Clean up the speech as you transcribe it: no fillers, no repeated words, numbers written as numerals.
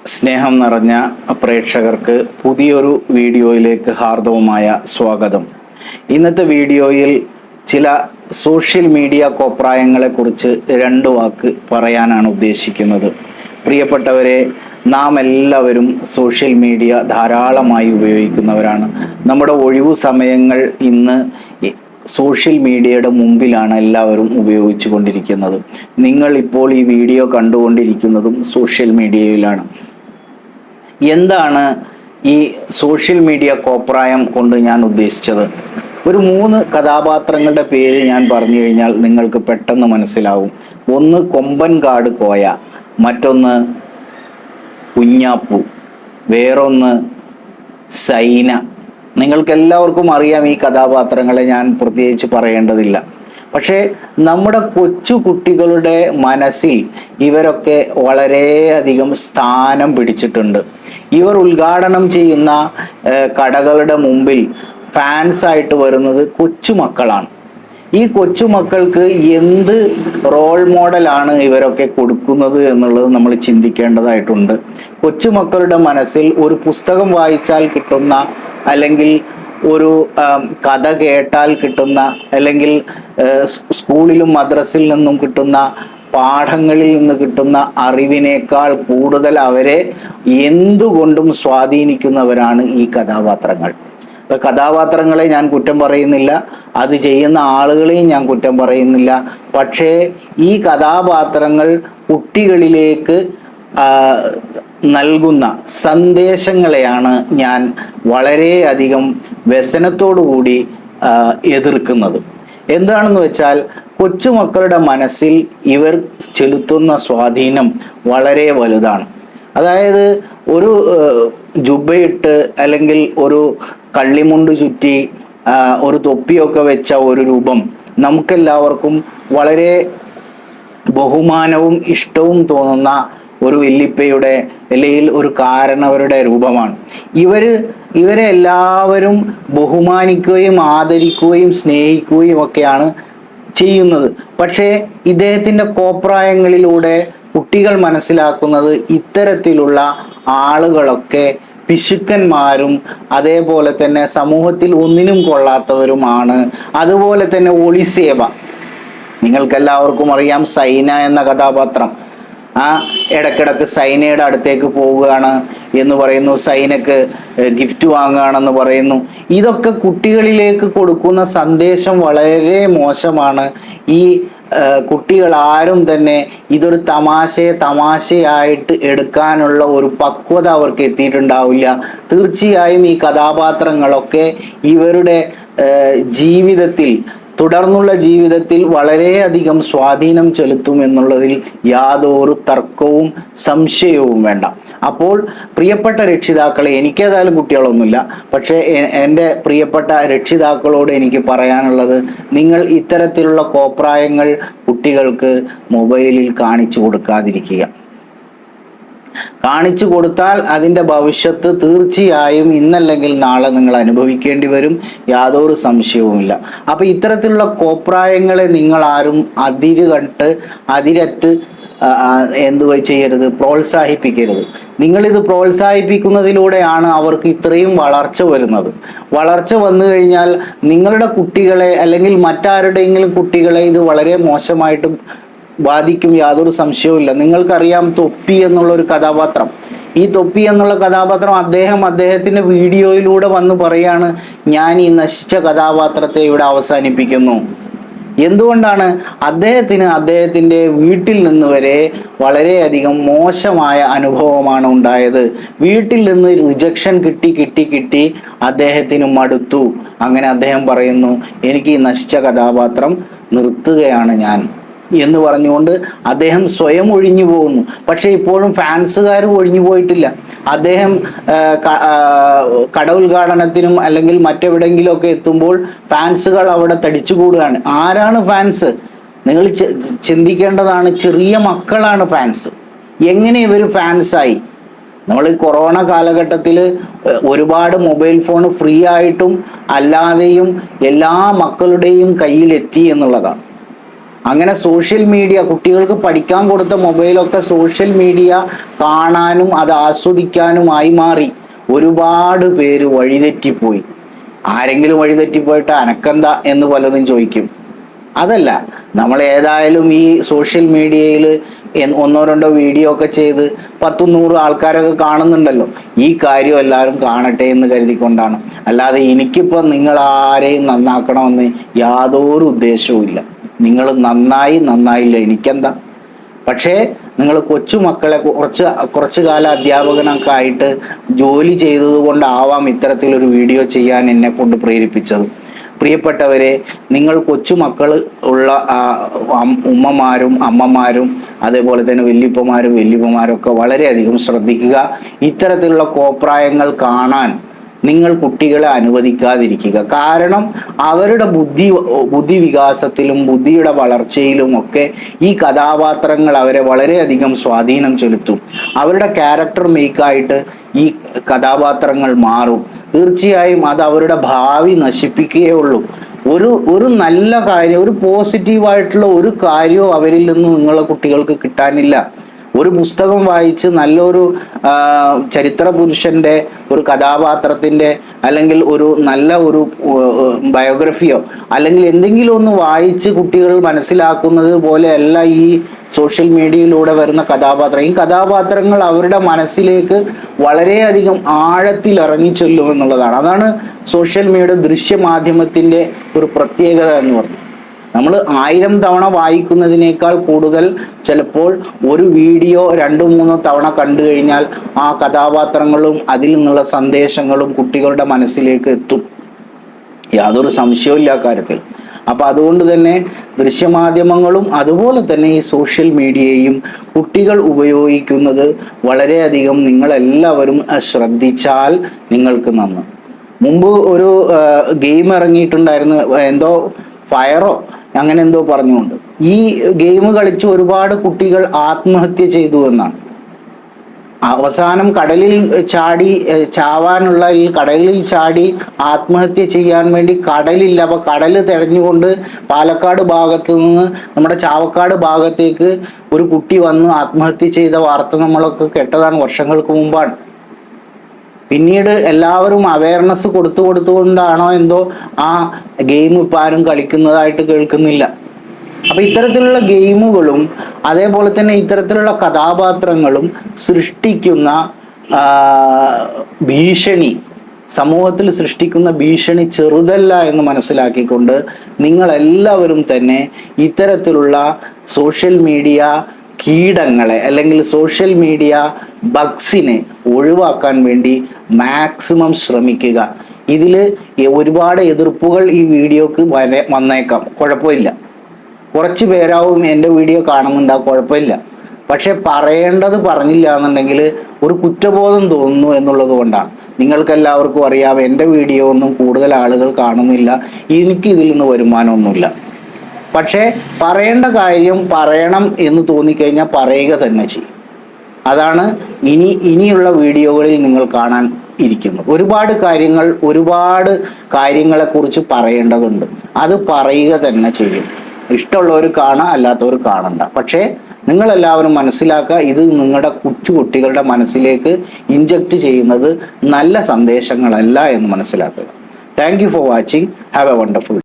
സ്നേഹം നിറഞ്ഞ പ്രേക്ഷകർക്ക് പുതിയൊരു വീഡിയോയിലേക്ക് ഹാർദവമായ സ്വാഗതം. ഇന്നത്തെ വീഡിയോയിൽ ചില സോഷ്യൽ മീഡിയ കോപ്രായങ്ങളെക്കുറിച്ച് രണ്ട് വാക്ക് പറയാനാണ് ഉദ്ദേശിക്കുന്നത്. പ്രിയപ്പെട്ടവരെ, നാം എല്ലാവരും സോഷ്യൽ മീഡിയ ധാരാളമായി ഉപയോഗിക്കുന്നവരാണ്. നമ്മുടെ ഒഴിവു സമയങ്ങൾ ഇന്ന് സോഷ്യൽ മീഡിയയുടെ മുമ്പിലാണ് എല്ലാവരും ഉപയോഗിച്ചു കൊണ്ടിരിക്കുന്നത്. നിങ്ങൾ ഇപ്പോൾ ഈ വീഡിയോ കണ്ടുകൊണ്ടിരിക്കുന്നതും സോഷ്യൽ മീഡിയയിലാണ്. എന്താണ് ഈ സോഷ്യൽ മീഡിയ കോപ്രായം കൊണ്ട് ഞാൻ ഉദ്ദേശിച്ചത്? ഒരു 3 കഥാപാത്രങ്ങളുടെ പേര് ഞാൻ പറഞ്ഞു കഴിഞ്ഞാൽ നിങ്ങൾക്ക് പെട്ടെന്ന് മനസ്സിലാവും. ഒന്ന് കൊമ്പൻകാട് കോയ, മറ്റൊന്ന് കുഞ്ഞാപ്പു, വേറൊന്ന് സൈന. നിങ്ങൾക്കെല്ലാവർക്കും അറിയാം ഈ കഥാപാത്രങ്ങളെ, ഞാൻ പ്രത്യേകിച്ച് പറയേണ്ടതില്ല. പക്ഷേ നമ്മുടെ കൊച്ചു കുട്ടികളുടെ മനസ്സിൽ ഇവരൊക്കെ വളരെയധികം സ്ഥാനം പിടിച്ചിട്ടുണ്ട്. ഇവർ ഉദ്ഘാടനം ചെയ്യുന്ന കടകളുടെ മുമ്പിൽ ഫാൻസ് ആയിട്ട് വരുന്നത് കൊച്ചുമക്കളാണ്. ഈ കൊച്ചുമക്കൾക്ക് എന്ത് റോൾ മോഡലാണ് ഇവരൊക്കെ കൊടുക്കുന്നത് എന്നുള്ളത് നമ്മൾ ചിന്തിക്കേണ്ടതായിട്ടുണ്ട്. കൊച്ചുമക്കളുടെ മനസ്സിൽ ഒരു പുസ്തകം വായിച്ചാൽ കിട്ടുന്ന, അല്ലെങ്കിൽ ഒരു കഥ കേട്ടാൽ കിട്ടുന്ന, അല്ലെങ്കിൽ സ്കൂളിലും മദ്രസയിൽ നിന്നും കിട്ടുന്ന പാഠങ്ങളിൽ നിന്ന് കിട്ടുന്ന അറിവിനേക്കാൾ കൂടുതൽ അവരെ എന്തുകൊണ്ടും സ്വാധീനിക്കുന്നവരാണ് ഈ കഥാപാത്രങ്ങൾ. കഥാപാത്രങ്ങളെ ഞാൻ കുറ്റം പറയുന്നില്ല, അത് ചെയ്യുന്ന ആളുകളെയും ഞാൻ കുറ്റം പറയുന്നില്ല. പക്ഷേ ഈ കഥാപാത്രങ്ങൾ കുട്ടികളിലേക്ക് നൽകുന്ന സന്ദേശങ്ങളെയാണ് ഞാൻ വളരെയധികം വ്യസനത്തോടു കൂടി എതിർക്കുന്നത്. എന്താണെന്ന് വെച്ചാൽ, കൊച്ചുമക്കളുടെ മനസ്സിൽ ഇവർ ചെലുത്തുന്ന സ്വാധീനം വളരെ വലുതാണ്. അതായത് ഒരു ജുബയിട്ട്, അല്ലെങ്കിൽ ഒരു കള്ളിമുണ്ട് ചുറ്റി ഒരു തൊപ്പിയൊക്കെ വെച്ച ഒരു രൂപം നമുക്കെല്ലാവർക്കും വളരെ ബഹുമാനവും ഇഷ്ടവും തോന്നുന്ന ഒരു വല്ലിപ്പയുടെ, അല്ലെങ്കിൽ ഒരു കാരണവരുടെ രൂപമാണ്. ഇവരെ എല്ലാവരും ബഹുമാനിക്കുകയും ആദരിക്കുകയും സ്നേഹിക്കുകയും ഒക്കെയാണ് ചെയ്യുന്നത്. പക്ഷേ ഇദ്ദേഹത്തിൻ്റെ കോപ്രായങ്ങളിലൂടെ കുട്ടികൾ മനസ്സിലാക്കുന്നത് ഇത്തരത്തിലുള്ള ആളുകളൊക്കെ പിശുക്കന്മാരും, അതേപോലെ തന്നെ സമൂഹത്തിൽ ഒന്നിനും കൊള്ളാത്തവരുമാണ്. അതുപോലെ തന്നെ ഒളിസേവ, നിങ്ങൾക്കെല്ലാവർക്കും അറിയാം സൈന എന്ന കഥാപാത്രം. ഇടയ്ക്കിടയ്ക്ക് സൈനയുടെ അടുത്തേക്ക് പോവുകയാണ് എന്ന് പറയുന്നു, സൈനക്ക് ഗിഫ്റ്റ് വാങ്ങുകയാണെന്ന് പറയുന്നു. ഇതൊക്കെ കുട്ടികളിലേക്ക് കൊടുക്കുന്ന സന്ദേശം വളരെ മോശമാണ്. ഈ കുട്ടികൾ ആരും തന്നെ ഇതൊരു തമാശയായിട്ട് എടുക്കാനുള്ള ഒരു പക്വത അവർക്ക് എത്തിയിട്ടുണ്ടാവില്ല. തീർച്ചയായും ഈ കഥാപാത്രങ്ങളൊക്കെ ഇവരുടെ ജീവിതത്തിൽ, തുടർന്നുള്ള ജീവിതത്തിൽ വളരെയധികം സ്വാധീനം ചെലുത്തും എന്നുള്ളതിൽ യാതൊരു തർക്കവും സംശയവും വേണ്ട. അപ്പോൾ പ്രിയപ്പെട്ട രക്ഷിതാക്കളെ, എനിക്കേതായാലും കുട്ടികളൊന്നുമില്ല, പക്ഷേ എൻ്റെ പ്രിയപ്പെട്ട രക്ഷിതാക്കളോട് എനിക്ക് പറയാനുള്ളത്, നിങ്ങൾ ഇത്തരത്തിലുള്ള കോപ്രായങ്ങൾ കുട്ടികൾക്ക് മൊബൈലിൽ കാണിച്ചു കൊടുക്കാതിരിക്കുക. കാണിച്ചു കൊടുത്താൽ അതിൻ്റെ ഭവിഷ്യത്ത് തീർച്ചയായും ഇന്നല്ലെങ്കിൽ നാളെ നിങ്ങൾ അനുഭവിക്കേണ്ടി വരും, യാതൊരു സംശയവുമില്ല. അപ്പം ഇത്തരത്തിലുള്ള കോപ്രായങ്ങളെ നിങ്ങൾ ആരും അതിരറ്റ് ചെയ്യരുത്, പ്രോത്സാഹിപ്പിക്കരുത്. നിങ്ങളിത് പ്രോത്സാഹിപ്പിക്കുന്നതിലൂടെയാണ് അവർക്ക് ഇത്രയും വളർച്ച വരുന്നത്. വളർച്ച വന്നു കഴിഞ്ഞാൽ നിങ്ങളുടെ കുട്ടികളെ, അല്ലെങ്കിൽ മറ്റാരുടെയെങ്കിലും കുട്ടികളെ ഇത് വളരെ മോശമായിട്ട് ബാധിക്കും, യാതൊരു സംശയവുമില്ല. നിങ്ങൾക്കറിയാം തൊപ്പി എന്നുള്ളൊരു കഥാപാത്രം. ഈ തൊപ്പി എന്നുള്ള കഥാപാത്രം അദ്ദേഹത്തിന്റെ വീഡിയോയിലൂടെ വന്ന് പറയാണ്, ഞാൻ ഈ നശിച്ച കഥാപാത്രത്തെ ഇവിടെ അവസാനിപ്പിക്കുന്നു. എന്തുകൊണ്ടാണ്? അദ്ദേഹത്തിന്റെ വീട്ടിൽ നിന്ന് വരെ വളരെയധികം മോശമായ അനുഭവമാണ് ഉണ്ടായത്. വീട്ടിൽ നിന്ന് റിജക്ഷൻ കിട്ടി അദ്ദേഹത്തിന് മടുത്തു. അങ്ങനെ അദ്ദേഹം പറയുന്നു, എനിക്ക് ഈ നശിച്ച കഥാപാത്രം നിർത്തുകയാണ് ഞാൻ എന്ന് പറഞ്ഞുകൊണ്ട് അദ്ദേഹം സ്വയം ഒഴിഞ്ഞു പോകുന്നു. പക്ഷെ ഇപ്പോഴും ഫാൻസുകാർ ഒഴിഞ്ഞു പോയിട്ടില്ല. അദ്ദേഹം കട ഉദ്ഘാടനത്തിനും അല്ലെങ്കിൽ മറ്റെവിടെയെങ്കിലും ഒക്കെ എത്തുമ്പോൾ ഫാൻസുകൾ അവിടെ തടിച്ചുകൂടുകയാണ്. ആരാണ് ഫാൻസ്? നിങ്ങൾ ചിന്തിക്കേണ്ടതാണ്. ചെറിയ മക്കളാണ് ഫാൻസ്. എങ്ങനെ ഇവർ ഫാൻസായി? നമ്മൾ ഈ കൊറോണ കാലഘട്ടത്തിൽ ഒരുപാട് മൊബൈൽ ഫോൺ ഫ്രീ ആയിട്ടും അല്ലാതെയും എല്ലാ മക്കളുടെയും കയ്യിലെത്തി എന്നുള്ളതാണ്. അങ്ങനെ സോഷ്യൽ മീഡിയ കുട്ടികൾക്ക് പഠിക്കാൻ കൊടുത്ത മൊബൈലൊക്കെ സോഷ്യൽ മീഡിയ കാണാനും അത് ആസ്വദിക്കാനുമായി മാറി. ഒരുപാട് പേര് വഴിതെറ്റിപ്പോയി. ആരെങ്കിലും വഴിതെറ്റിപ്പോയിട്ട് അനക്കെന്താ എന്ന് പലരും ചോദിക്കും. അതല്ല, നമ്മൾ ഏതായാലും ഈ സോഷ്യൽ മീഡിയയിൽ ഒന്നോ രണ്ടോ വീഡിയോ ഒക്കെ ചെയ്ത് 100-100 ആൾക്കാരൊക്കെ കാണുന്നുണ്ടല്ലോ. ഈ കാര്യം എല്ലാവരും കാണട്ടെ എന്ന് കരുതിക്കൊണ്ടാണ്. അല്ലാതെ എനിക്കിപ്പോൾ നിങ്ങൾ ആരെയും നന്നാക്കണമെന്ന് യാതൊരു ഉദ്ദേശവും ഇല്ല. നിങ്ങൾ നന്നായില്ല എനിക്കെന്താ. പക്ഷേ നിങ്ങൾ കൊച്ചുമക്കളെ കുറച്ചു കാലം അധ്യാപകനൊക്കെ ആയിട്ട് ജോലി ചെയ്തത് കൊണ്ടാവാം ഇത്തരത്തിലൊരു വീഡിയോ ചെയ്യാൻ എന്നെ കൊണ്ട് പ്രേരിപ്പിച്ചത്. പ്രിയപ്പെട്ടവരെ, നിങ്ങൾ കൊച്ചുമക്കൾ ഉള്ള ഉമ്മമാരും അമ്മമാരും അതേപോലെ തന്നെ വല്യപ്പമാരും ഒക്കെ വളരെയധികം ശ്രദ്ധിക്കുക. ഇത്തരത്തിലുള്ള കോപ്രായങ്ങൾ കാണാൻ നിങ്ങൾ കുട്ടികളെ അനുവദിക്കാതിരിക്കുക. കാരണം അവരുടെ ബുദ്ധി വികാസത്തിലും ബുദ്ധിയുടെ വളർച്ചയിലും ഒക്കെ ഈ കഥാപാത്രങ്ങൾ അവരെ വളരെയധികം സ്വാധീനം ചെലുത്തും. അവരുടെ ക്യാരക്ടർ മേക്കായിട്ട് ഈ കഥാപാത്രങ്ങൾ മാറും. തീർച്ചയായും അത് അവരുടെ ഭാവി നശിപ്പിക്കുകയേ ഉള്ളൂ. ഒരു നല്ല കാര്യം, ഒരു പോസിറ്റീവായിട്ടുള്ള ഒരു കാര്യവും അവരിൽ നിന്ന് നിങ്ങളെ കുട്ടികൾക്ക് കിട്ടാനില്ല. ഒരു പുസ്തകം വായിച്ച് നല്ലൊരു ചരിത്ര പുരുഷന്റെ ഒരു കഥാപാത്രത്തിന്റെ അല്ലെങ്കിൽ ഒരു നല്ല ഒരു ബയോഗ്രഫിയോ അല്ലെങ്കിൽ എന്തെങ്കിലും ഒന്ന് വായിച്ച് കുട്ടികൾ മനസ്സിലാക്കുന്നത് പോലെയല്ല ഈ സോഷ്യൽ മീഡിയയിലൂടെ വരുന്ന കഥാപാത്രം. ഈ കഥാപാത്രങ്ങൾ അവരുടെ മനസ്സിലേക്ക് വളരെയധികം ആഴത്തിൽ ഇറങ്ങിച്ചെല്ലും എന്നുള്ളതാണ്. അതാണ് സോഷ്യൽ മീഡിയ ദൃശ്യമാധ്യമത്തിന്റെ ഒരു പ്രത്യേകത എന്ന് പറഞ്ഞത്. നമ്മൾ 1000 തവണ വായിക്കുന്നതിനേക്കാൾ കൂടുതൽ ചിലപ്പോൾ ഒരു വീഡിയോ 2-3 തവണ കണ്ടു കഴിഞ്ഞാൽ ആ കഥാപാത്രങ്ങളും അതിൽ നിന്നുള്ള സന്ദേശങ്ങളും കുട്ടികളുടെ മനസ്സിലേക്ക് എത്തും. യാതൊരു സംശയവും ഇല്ല കാര്യത്തിൽ. അപ്പൊ അതുകൊണ്ട് തന്നെ ദൃശ്യമാധ്യമങ്ങളും അതുപോലെ തന്നെ ഈ സോഷ്യൽ മീഡിയയും കുട്ടികൾ ഉപയോഗിക്കുന്നത് വളരെയധികം നിങ്ങളെല്ലാവരും ശ്രദ്ധിച്ചാൽ നിങ്ങൾക്ക് നന്ന്. മുമ്പ് ഒരു ഗെയിം ഇറങ്ങിയിട്ടുണ്ടായിരുന്നു, എന്തോ ഫയറോ അങ്ങനെ എന്തോ പറഞ്ഞുകൊണ്ട്. ഈ ഗെയിം കളിച്ച് ഒരുപാട് കുട്ടികൾ ആത്മഹത്യ ചെയ്തു എന്നാണ്. അവസാനം കടലിൽ ചാടി ആത്മഹത്യ ചെയ്യാൻ വേണ്ടി കടലില്ല. അപ്പൊ കടല് തെരഞ്ഞുകൊണ്ട് പാലക്കാട് ഭാഗത്ത് നിന്ന് നമ്മുടെ ചാവക്കാട് ഭാഗത്തേക്ക് ഒരു കുട്ടി വന്ന് ആത്മഹത്യ ചെയ്ത വാർത്ത നമ്മളൊക്കെ കേട്ടതാണ്, വർഷങ്ങൾക്ക് മുമ്പാണ്. പിന്നീട് എല്ലാവരും അവയർനെസ് കൊടുത്തുകൊണ്ടാണോ എന്തോ ആ ഗെയിം ഇപ്പം ആരും കളിക്കുന്നതായിട്ട് കേൾക്കുന്നില്ല. അപ്പൊ ഇത്തരത്തിലുള്ള ഗെയിമുകളും അതേപോലെ തന്നെ ഇത്തരത്തിലുള്ള കഥാപാത്രങ്ങളും സൃഷ്ടിക്കുന്ന ഭീഷണി, സമൂഹത്തിൽ സൃഷ്ടിക്കുന്ന ഭീഷണി ചെറുതല്ല എന്ന് മനസ്സിലാക്കിക്കൊണ്ട് നിങ്ങളെല്ലാവരും തന്നെ ഇത്തരത്തിലുള്ള സോഷ്യൽ മീഡിയ കീടങ്ങളെ അല്ലെങ്കിൽ സോഷ്യൽ മീഡിയ ബഗ്സിനെ ഒഴിവാക്കാൻ വേണ്ടി മാക്സിമം ശ്രമിക്കുക. ഇതിൽ ഒരുപാട് എതിർപ്പുകൾ ഈ വീഡിയോക്ക് വന്നേക്കാം, കുഴപ്പമില്ല. കുറച്ച് പേരാവും എൻ്റെ വീഡിയോ കാണുന്നുണ്ടാവും, കുഴപ്പമില്ല. പക്ഷെ പറയേണ്ടത് പറഞ്ഞില്ല എന്നുണ്ടെങ്കിൽ ഒരു കുറ്റബോധം തോന്നുന്നു എന്നുള്ളത് കൊണ്ടാണ്. നിങ്ങൾക്കെല്ലാവർക്കും അറിയാം, എൻ്റെ വീഡിയോ ഒന്നും കൂടുതൽ ആളുകൾ കാണുന്നില്ല, എനിക്ക് ഇതിൽ നിന്ന് വരുമാനമൊന്നുമില്ല. പക്ഷേ പറയേണ്ട കാര്യം പറയണം എന്ന് തോന്നിക്കഴിഞ്ഞാൽ പറയുക തന്നെ ചെയ്യും. അതാണ് ഇനിയുള്ള വീഡിയോകളിൽ നിങ്ങൾ കാണാൻ ഇരിക്കുന്നു. ഒരുപാട് കാര്യങ്ങളെക്കുറിച്ച് പറയേണ്ടതുണ്ട്, അത് പറയുക തന്നെ ചെയ്യും. ഇഷ്ടമുള്ളവർ കാണാം, അല്ലാത്തവർ കാണണ്ട. പക്ഷേ നിങ്ങളെല്ലാവരും മനസ്സിലാക്കുക, ഇത് നിങ്ങളുടെ കുട്ടികളുടെ മനസ്സിലേക്ക് ഇൻജക്റ്റ് ചെയ്യുന്നത് നല്ല സന്ദേശങ്ങളല്ല എന്ന് മനസ്സിലാക്കുക. Thank you for watching. Have A wonderful day.